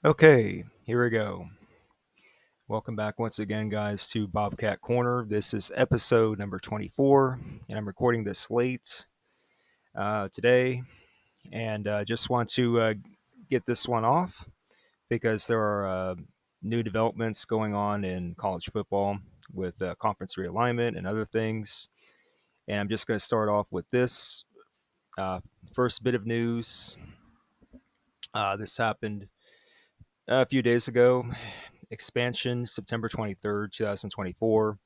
Okay, here we go. Welcome back once again, guys, to Bobcat Corner. This is episode number 24, and I'm recording this late today. And just want to get this one off because there are new developments going on in college football with conference realignment and other things. And I'm just going to start off with this uh, first bit of news. This happened a few days ago. Expansion September 23rd, 2024.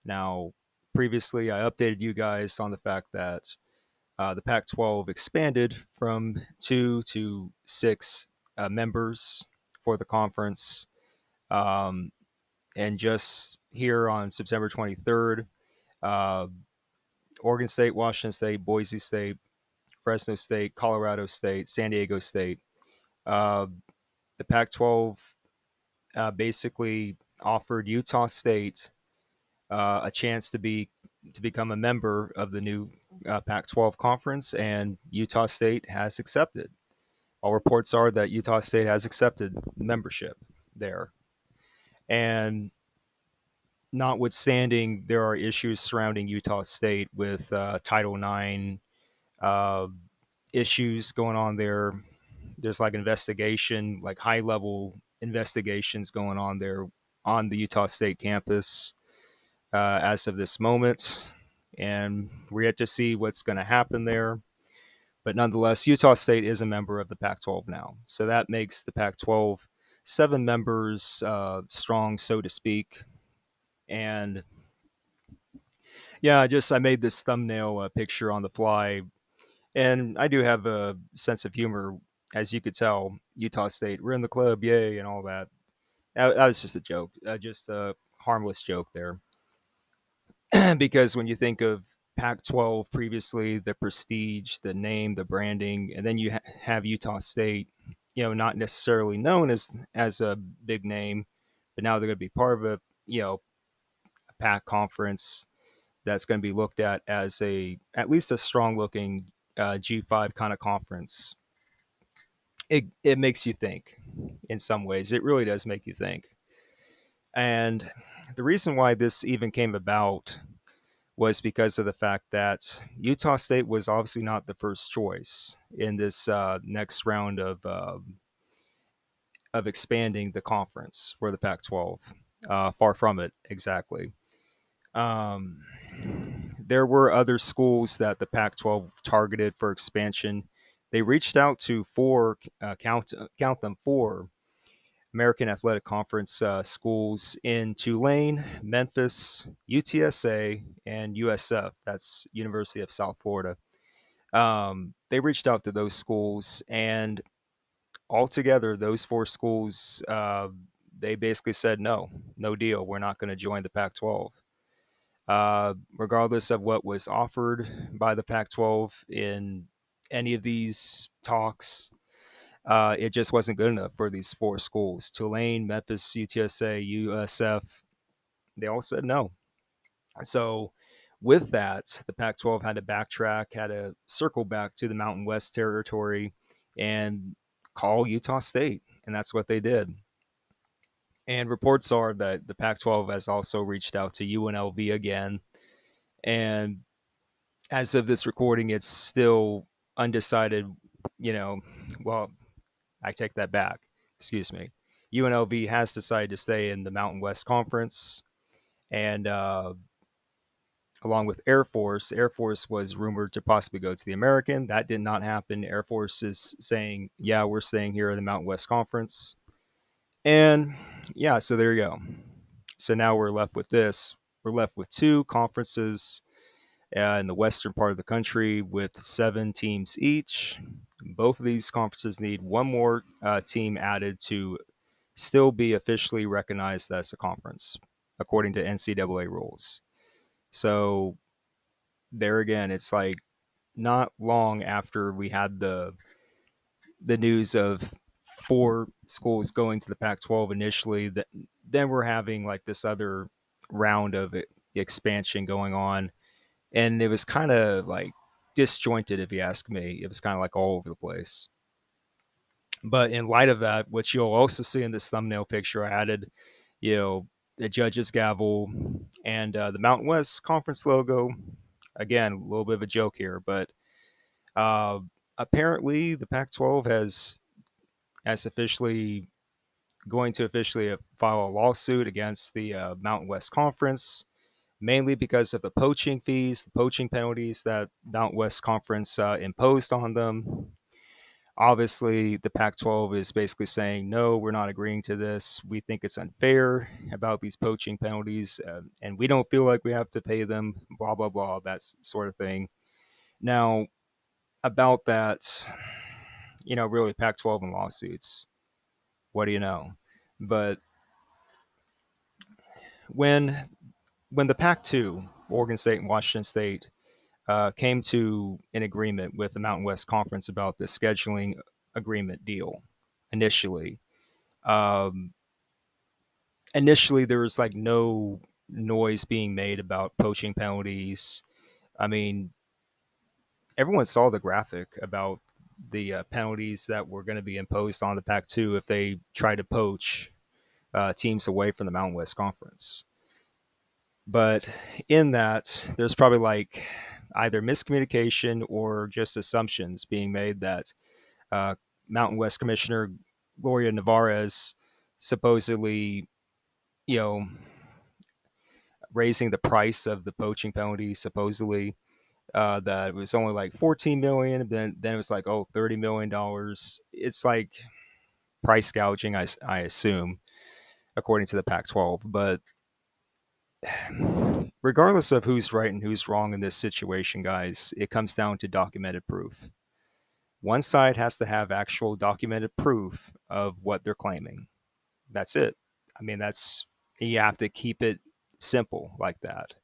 Now, previously, I updated you guys on the fact that the Pac 12 expanded from two to six members for the conference. Um, and just here on September 23rd, uh, Oregon State, Washington State, Boise State, Fresno State, Colorado State, San Diego State, uh, the Pac 12 basically offered Utah State a chance to become a member of the new Pac-12 conference, and Utah State has accepted. All reports are that Utah State has accepted membership there, and notwithstanding, there are issues surrounding Utah State with Title IX uh, issues going on there. There's like investigation, like high level investigations going on there on the Utah State campus as of this moment. And we're yet to see what's going to happen there. But nonetheless, Utah State is a member of the Pac 12 now. So that makes the Pac 12 seven members strong, so to speak. And yeah, I made this thumbnail picture on the fly. And I do have a sense of humor, as you could tell. Utah State, we're in the club, yay, and all that. That was just a joke, just a harmless joke there. Because when you think of Pac 12 previously, the prestige, the name, the branding, and then you have Utah State, not necessarily known as a big name, but now they're going to be part of a Pac conference that's going to be looked at as at least a strong looking G5 kind of conference. It makes you think in some ways. It really does make you think. And the reason why this even came about was because of the fact that Utah State was obviously not the first choice in this next round of expanding the conference for the Pac-12. Far from it, exactly. Um, there were other schools that the Pac-12 targeted for expansion. They reached out to four, count them four American Athletic Conference schools in Tulane, Memphis, UTSA, and USF. That's University of South Florida. They reached out to those schools, and altogether, those four schools, they basically said no, no deal. We're not going to join the Pac-12. Regardless of what was offered by the Pac-12 in any of these talks, it just wasn't good enough for these four schools: Tulane, Memphis, UTSA, USF. They all said no. So, with that, the Pac 12 had to backtrack, had to circle back to the Mountain West territory and call Utah State. And that's what they did. And reports are that the Pac 12 has also reached out to UNLV again. And as of this recording, it's still undecided, you know, well, I take that back. Excuse me. UNLV has decided to stay in the Mountain West Conference, and along with Air Force, Air Force was rumored to possibly go to the American. That did not happen. Air Force is saying, "Yeah, we're staying here in the Mountain West Conference," and yeah, so there you go. So now we're left with this. We're left with two conferences in the western part of the country with seven teams each. Both of these conferences need one more team added to still be officially recognized as a conference, according to NCAA rules. So there again, it's like not long after we had the news of four schools going to the Pac-12 initially, that then we're having like this other round of expansion going on, and it was kind of like disjointed, if you ask me. It was kind of like all over the place. But in light of that, what you'll also see in this thumbnail picture, I added, you know, the judge's gavel and the Mountain West Conference logo. Again, a little bit of a joke here, but uh, apparently the Pac-12 has officially going to officially file a lawsuit against the Mountain West Conference, mainly because of the poaching fees, the poaching penalties that Mountain West Conference imposed on them. Obviously, the Pac 12 is basically saying, no, we're not agreeing to this. We think it's unfair about these poaching penalties, and we don't feel like we have to pay them, blah, blah, blah, that sort of thing. Now, about that, really Pac 12 and lawsuits, what do you know? But when when the Pac 2, Oregon State and Washington State, came to an agreement with the Mountain West Conference about the scheduling agreement deal initially, um, there was like no noise being made about poaching penalties. I mean, everyone saw the graphic about the penalties that were going to be imposed on the Pac 2 if they tried to poach teams away from the Mountain West Conference. But in that, there's probably like either miscommunication or just assumptions being made that uh, Mountain West Commissioner Gloria Navarez supposedly, you know, raising the price of the poaching penalty, supposedly that it was only like 14 million, then it was like, oh, $30 million. It's like price gouging, I assume, according to the Pac 12. But regardless of who's right and who's wrong in this situation, guys, it comes down to documented proof. One side has to have actual documented proof of what they're claiming. That's it. I mean, you have to keep it simple like that.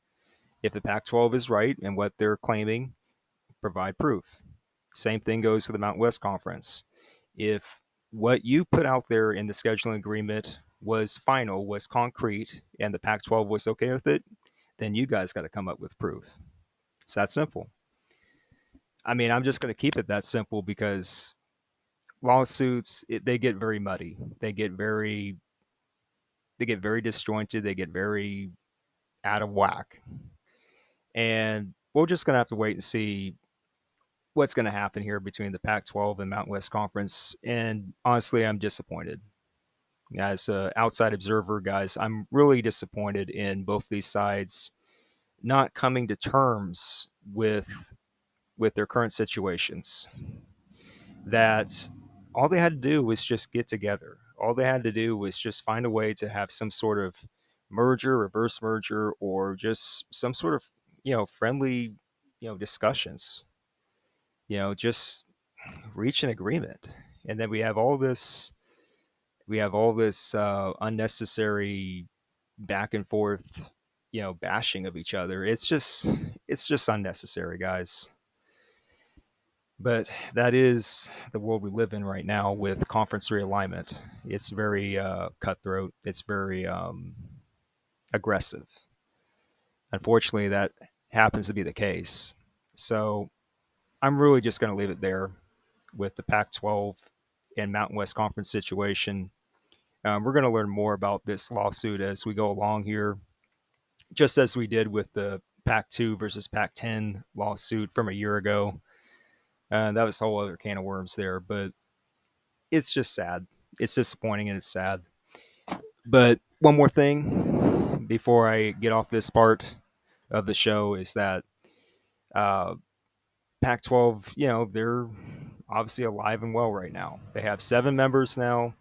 If the Pac 12 is right and what they're claiming, provide proof. Same thing goes for the Mountain West Conference. If what you put out there in the scheduling agreement was final, was concrete, and the Pac 12 was okay with it, then you guys got to come up with proof. It's that simple. I mean, I'm just going to keep it that simple because lawsuits, they get very muddy. They get very disjointed. They get very out of whack. And we're just going to have to wait and see what's going to happen here between the Pac 12 and Mountain West Conference. And honestly, I'm disappointed. As an outside observer, guys, I'm really disappointed in both these sides not coming to terms with their current situations. That all they had to do was just get together. All they had to do was just find a way to have some sort of merger, reverse merger, or just some sort of friendly discussions. Just reach an agreement, and then we have all this unnecessary back and forth, bashing of each other. It's just unnecessary, guys. But that is the world we live in right now with conference realignment. It's very cutthroat. It's very aggressive. Unfortunately, that happens to be the case. So I'm really just going to leave it there with the Pac 12 and Mountain West Conference situation. We're going to learn more about this lawsuit as we go along here, just as we did with the Pac 2 versus Pac 10 lawsuit from a year ago. That was a whole other can of worms there, but it's just sad. It's disappointing and it's sad. But one more thing before I get off this part of the show is that uh, Pac 12, they're obviously alive and well right now. They have 7 members now,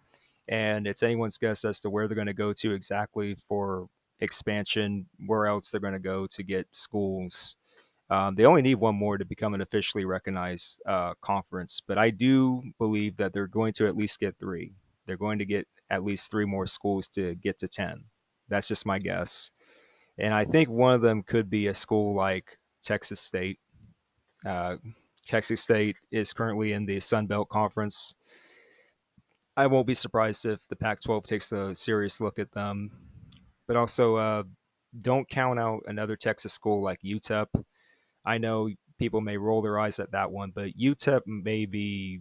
and it's anyone's guess as to where they're going to go to exactly for expansion, where else they're going to go to get schools. They only need one more to become an officially recognized conference, but I do believe that they're going to at least get 3. They're going to get at least 3 more schools to get to 10. That's just my guess. And I think one of them could be a school like Texas State. Uh, Texas State is currently in the Sun Belt Conference. I won't be surprised if the Pac 12 takes a serious look at them. But also, don't count out another Texas school like UTEP. I know people may roll their eyes at that one, but UTEP may be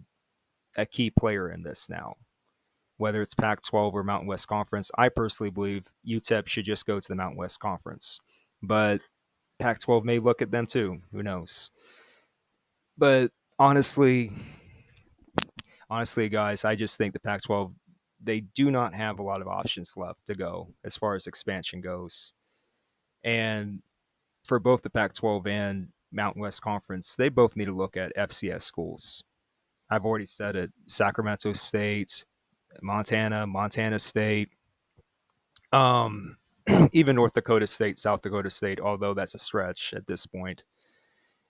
a key player in this now, whether it's Pac 12 or Mountain West Conference. I personally believe UTEP should just go to the Mountain West Conference, but Pac 12 may look at them too. Who knows? But honestly, honestly, guys, I just think the Pac 12, they do not have a lot of options left to go as far as expansion goes. And for both the Pac 12 and Mountain West Conference, they both need to look at FCS schools. I've already said it: Sacramento State, Montana State, um, even North Dakota State, South Dakota State, although that's a stretch at this point.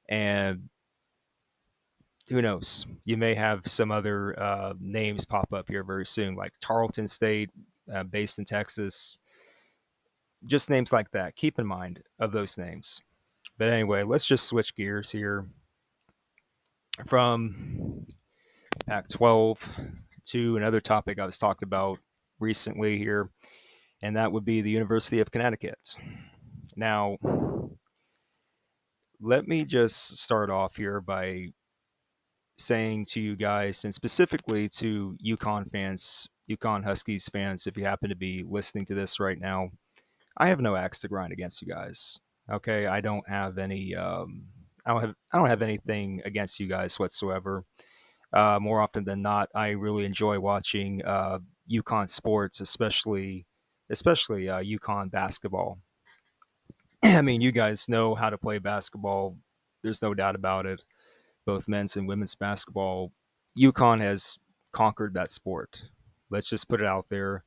And who knows? You may have some other names pop up here very soon, like Tarleton State, based in Texas. Just names like that. Keep in mind of those names. But anyway, let's just switch gears here from Pac 12 to another topic I was talking about recently here, and that would be the University of Connecticut. Now, let me just start off here by saying to you guys, and specifically to UConn fans, UConn Huskies fans, if you happen to be listening to this right now, I have no axe to grind against you guys. Okay, I don't have any. I don't have anything against you guys whatsoever. More often than not, I really enjoy watching UConn sports, especially UConn basketball. I mean, you guys know how to play basketball. There's no doubt about it. Both men's and women's basketball, UConn has conquered that sport. Let's just put it out there.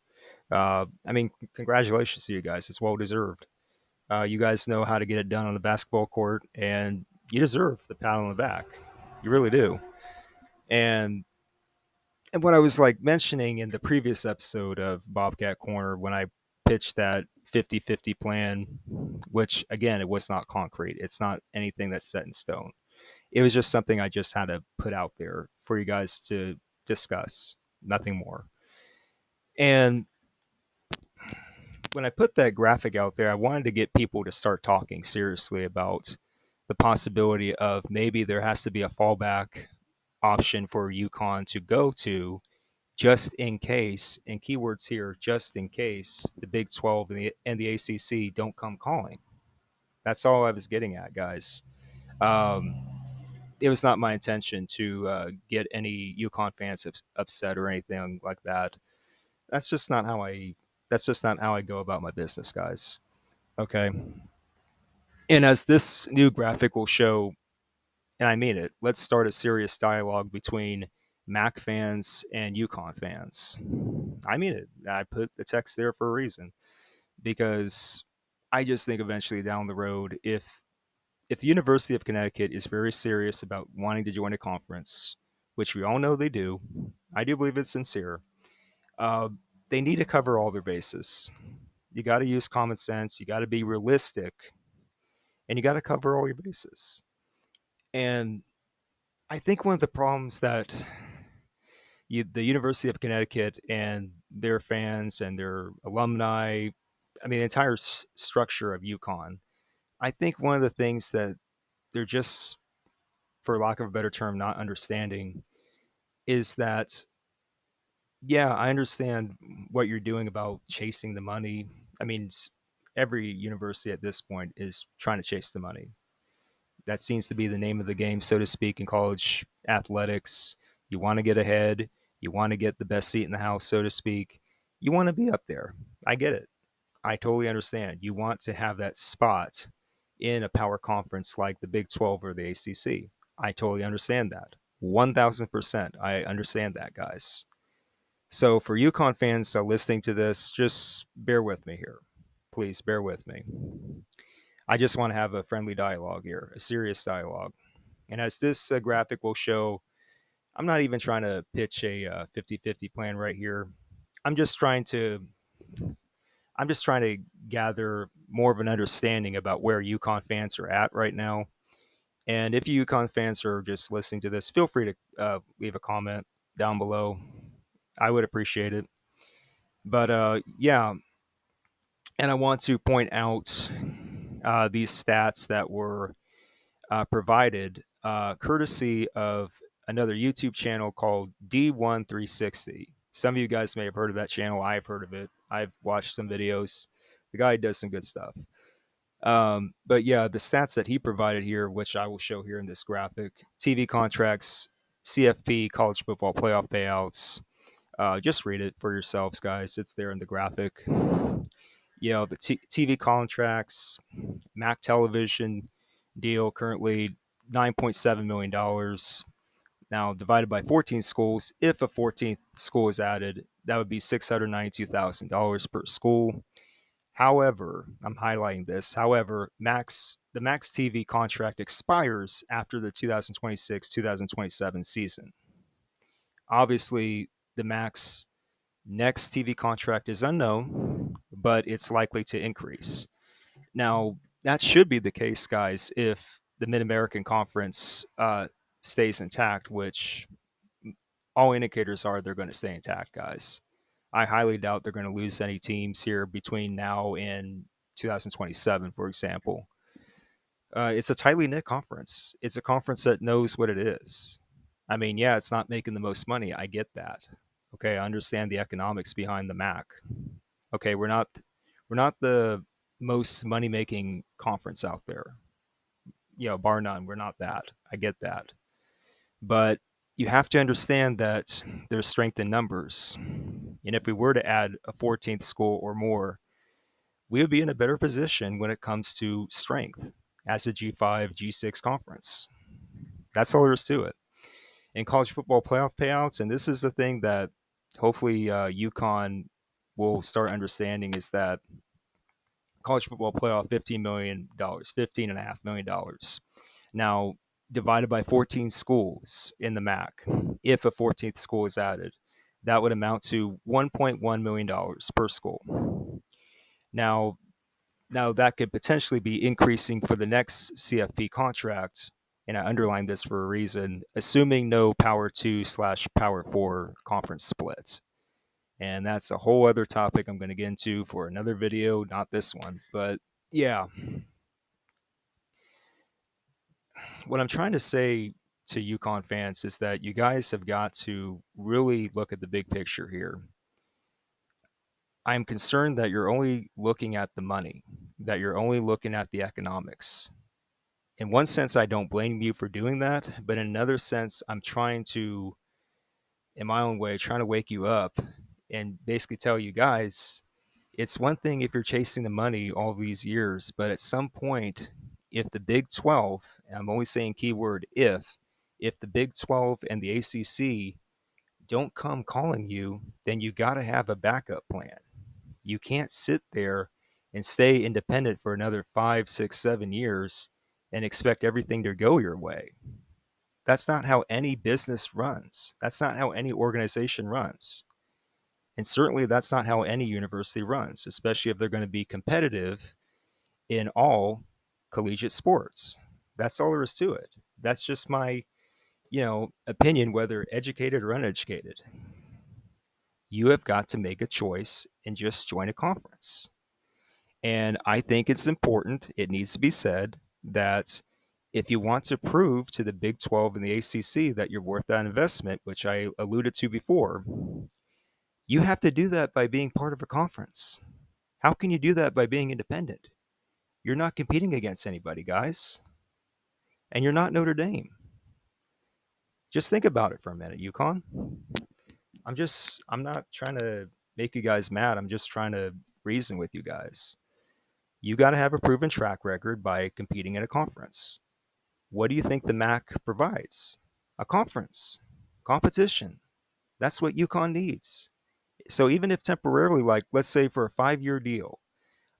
I mean, congratulations to you guys. It's well deserved. You guys know how to get it done on the basketball court, and you deserve the pat on the back. You really do. And and what I was like mentioning in the previous episode of Bobcat Corner when I pitched that 50-50 plan, which again, it was not concrete. It's not anything that's set in stone. It was just something I just had to put out there for you guys to discuss, nothing more. And when I put that graphic out there, I wanted to get people to start talking seriously about the possibility of maybe there has to be a fallback option for UConn to go to just in case, and keywords here, just in case the Big 12 and the ACC don't come calling. That's all I was getting at, guys. Um, it was not my intention to get any UConn fans upset or anything like that. That's just not how I. That's just not how I go about my business, guys. Okay. And as this new graphic will show, and I mean it, let's start a serious dialogue between Mac fans and UConn fans. I mean it. I put the text there for a reason because I just think eventually down the road, if the University of Connecticut is very serious about wanting to join a conference, which we all know they do, I do believe it's sincere. Uh, they need to cover all their bases. You got to use common sense. You got to be realistic, and you got to cover all your bases. And I think one of the problems that the University of Connecticut and their fans and their alumni, I mean, the entire structure of UConn, I think one of the things that they're just, for lack of a better term, not understanding is that, yeah, I understand what you're doing about chasing the money. I mean, every university at this point is trying to chase the money. That seems to be the name of the game, so to speak, in college athletics. You want to get ahead. You want to get the best seat in the house, so to speak. You want to be up there. I get it. I totally understand. You want to have that spot in a power conference like the Big 12 or the ACC. I totally understand that. 1000%. I understand that, guys. So for UConn fans listening to this, just bear with me here. Please bear with me. I just want to have a friendly dialogue here, a serious dialogue. And as this graphic will show, I'm not even trying to pitch a 50-50 plan right here. I'm just trying to I'm just trying to gather more of an understanding about where UConn fans are at right now. And if you UConn fans are just listening to this, feel free to leave a comment down below. I would appreciate it. But yeah, and I want to point out these stats that were provided courtesy of another YouTube channel called D1360. Some of you guys may have heard of that channel. I've heard of it. I've watched some videos. The guy does some good stuff. But yeah, the stats that he provided here, which I will show here in this graphic: TV contracts, CFP, college football playoff payouts. Just read it for yourselves, guys. It's there in the graphic. The TV contracts, Mac television deal currently $9.7 million. Now, divided by 14 schools, if a 14th school is added, that would be $692,000 per school. However, I'm highlighting this. However, the Max TV contract expires after the 2026-2027 season. Obviously, the Max next TV contract is unknown, but it's likely to increase. Now, that should be the case, guys, if the Mid American Conference stays intact, which all indicators are they're going to stay intact, guys. I highly doubt they're going to lose any teams here between now and 2027, for example. It's a tightly knit conference. It's a conference that knows what it is. I mean, yeah, it's not making the most money. I get that. Okay, I understand the economics behind the MAC. Okay, we're not the most money making conference out there. Bar none. We're not that. I get that. But you have to understand that there's strength in numbers. And if we were to add a 14th school or more, we would be in a better position when it comes to strength as a G5, G6 conference. That's all there is to it. In college football playoff payouts, and this is the thing that hopefully UConn will start understanding, is that college football playoff $15 million, $15.5 million. Now, divided by 14 schools in the MAC, if a 14th school is added, that would amount to $1.1 million per school. Now that could potentially be increasing for the next CFP contract, and I underline this for a reason, assuming no Power 2/Power 4 conference split. And that's a whole other topic I'm going to get into for another video, not this one. But yeah, what I'm trying to say to UConn fans is that you guys have got to really look at the big picture here. I'm concerned that you're only looking at the money, that you're only looking at the economics. In one sense, I don't blame you for doing that, but in another sense, I'm trying to, in my own way, trying to wake you up and basically tell you guys, it's one thing if you're chasing the money all these years, but at some point, if the Big 12, and I'm only saying keyword if the Big 12 and the ACC don't come calling you, then you got to have a backup plan. You can't sit there and stay independent for another 5, 6, 7 years and expect everything to go your way. That's not how any business runs. That's not how any organization runs. And certainly that's not how any university runs, especially if they're going to be competitive in all collegiate sports. That's all there is to it. That's just my, opinion, whether educated or uneducated. You have got to make a choice and just join a conference. And I think it's important, it needs to be said, that if you want to prove to the Big 12 and the ACC that you're worth that investment, which I alluded to before, you have to do that by being part of a conference. How can you do that by being independent? You're not competing against anybody, guys. And you're not Notre Dame. Just think about it for a minute, UConn. I'm not trying to make you guys mad. I'm just trying to reason with you guys. You got to have a proven track record by competing in a conference. What do you think the MAC provides? A conference, competition. That's what UConn needs. So even if temporarily, like let's say for a 5-year deal,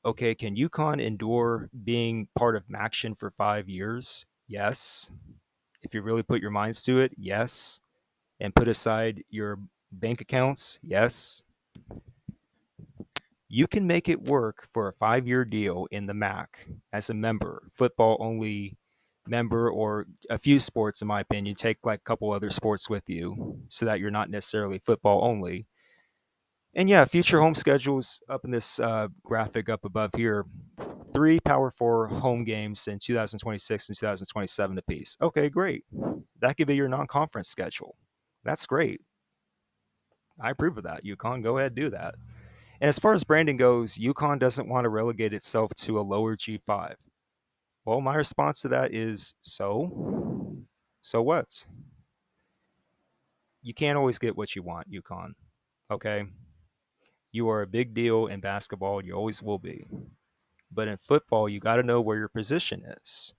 okay, can UConn endure being part of MACtion for 5 years? Yes. If you really put your minds to it, yes. And put aside your bank accounts, yes. You can make it work for a 5-year deal in the MAC as a member, football only member, or a few sports, in my opinion. Take like a couple other sports with you so that you're not necessarily football only. And yeah, future home schedules up in this graphic up above here. 3 Power 4 home games in 2026 and 2027 apiece. Okay, great. That could be your non-conference schedule. That's great. I approve of that. UConn, go ahead, do that. And as far as branding goes, UConn doesn't want to relegate itself to a lower G5. Well, my response to that is so? So what? You can't always get what you want, UConn. Okay? You are a big deal in basketball. You always will be. But in football, you got to know where your position is.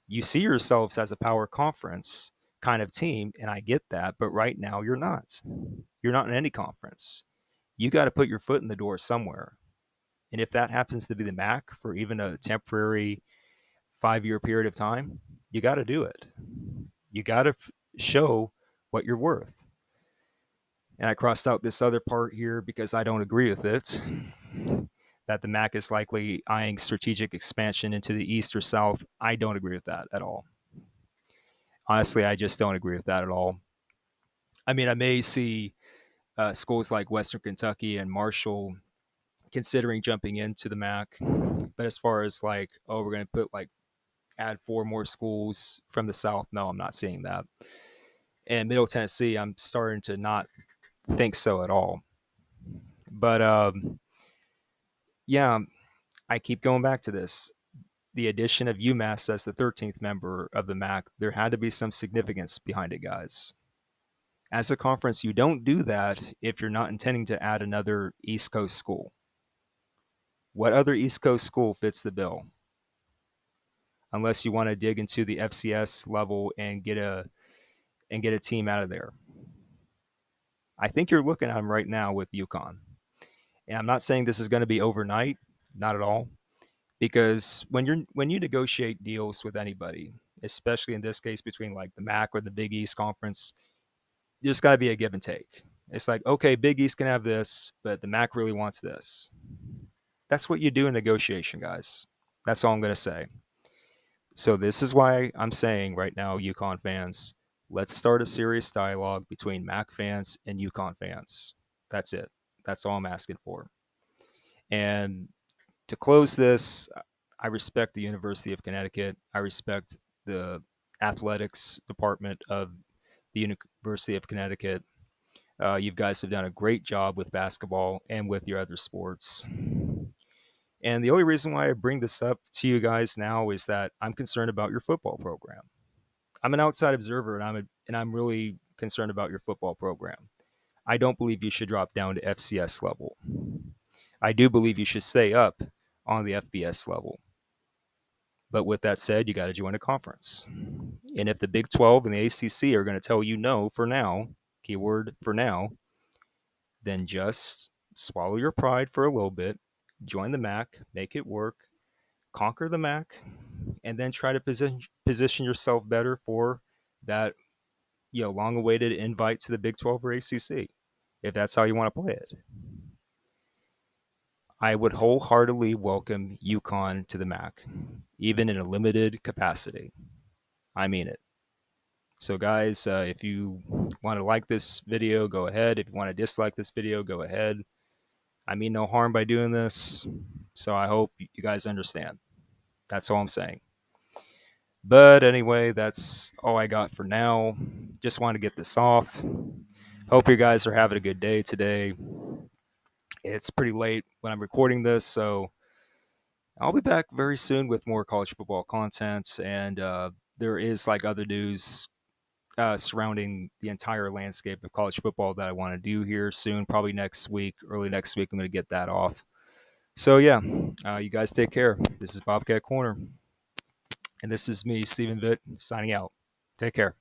You see yourselves as a power conference kind of team, and I get that. But right now, you're not. You're not in any conference. You got to put your foot in the door somewhere. And if that happens to be the MAC for even a temporary 5 year period of time, you got to do it. You got to show what you're worth. And I crossed out this other part here because I don't agree with it. That the MAC is likely eyeing strategic expansion into the East or South. I don't agree with that at all. Honestly, I just don't agree with that at all. I mean, I may see schools like Western Kentucky and Marshall considering jumping into the MAC, but as far as like, oh, we're going to put like add 4 more schools from the South, no, I'm not seeing that. And Middle Tennessee, I'm starting to not think so at all. But yeah, I keep going back to this. The addition of UMass as the 13th member of the MAC, there had to be some significance behind it, guys. As a conference, you don't do that if you're not intending to add another East Coast school. What other East Coast school fits the bill? Unless you want to dig into the FCS level and get a team out of there. I think you're looking at them right now with UConn. And I'm not saying this is going to be overnight, not at all, because when you negotiate deals with anybody, especially in this case between like the MAC or the Big East Conference, there's got to be a give and take. It's like, okay, Big East can have this, but the MAC really wants this. That's what you do in negotiation, guys. That's all I'm going to say. So this is why I'm saying right now, UConn fans, let's start a serious dialogue between MAC fans and UConn fans. That's it. That's all I'm asking for. And to close this, I respect the University of Connecticut. I respect the athletics department of the University of Connecticut. You guys have done a great job with basketball and with your other sports. And the only reason why I bring this up to you guys now is that I'm concerned about your football program. I'm an outside observer, and I'm really concerned about your football program. I don't believe you should drop down to FCS level. I do believe you should stay up on the FBS level. But with that said, you got to join a conference. And if the Big 12 and the ACC are going to tell you no for now, keyword for now, then just swallow your pride for a little bit, join the MAC, make it work, conquer the MAC, and then try to position yourself better for that long-awaited invite to the Big 12 or ACC, if that's how you want to play it. I would wholeheartedly welcome UConn to the MAC, even in a limited capacity. I mean it. So, guys, if you want to like this video, go ahead. If you want to dislike this video, go ahead. I mean no harm by doing this. So, I hope you guys understand. That's all I'm saying. But anyway, that's all I got for now. Just want to get this off. Hope you guys are having a good day today. It's pretty late when I'm recording this, so I'll be back very soon with more college football content. And there is like other news surrounding the entire landscape of college football that I want to do here soon, probably next week, early next week. I'm going to get that off. So, yeah, you guys take care. This is Bobcat Corner. And this is me, Stephen Vitt, signing out. Take care.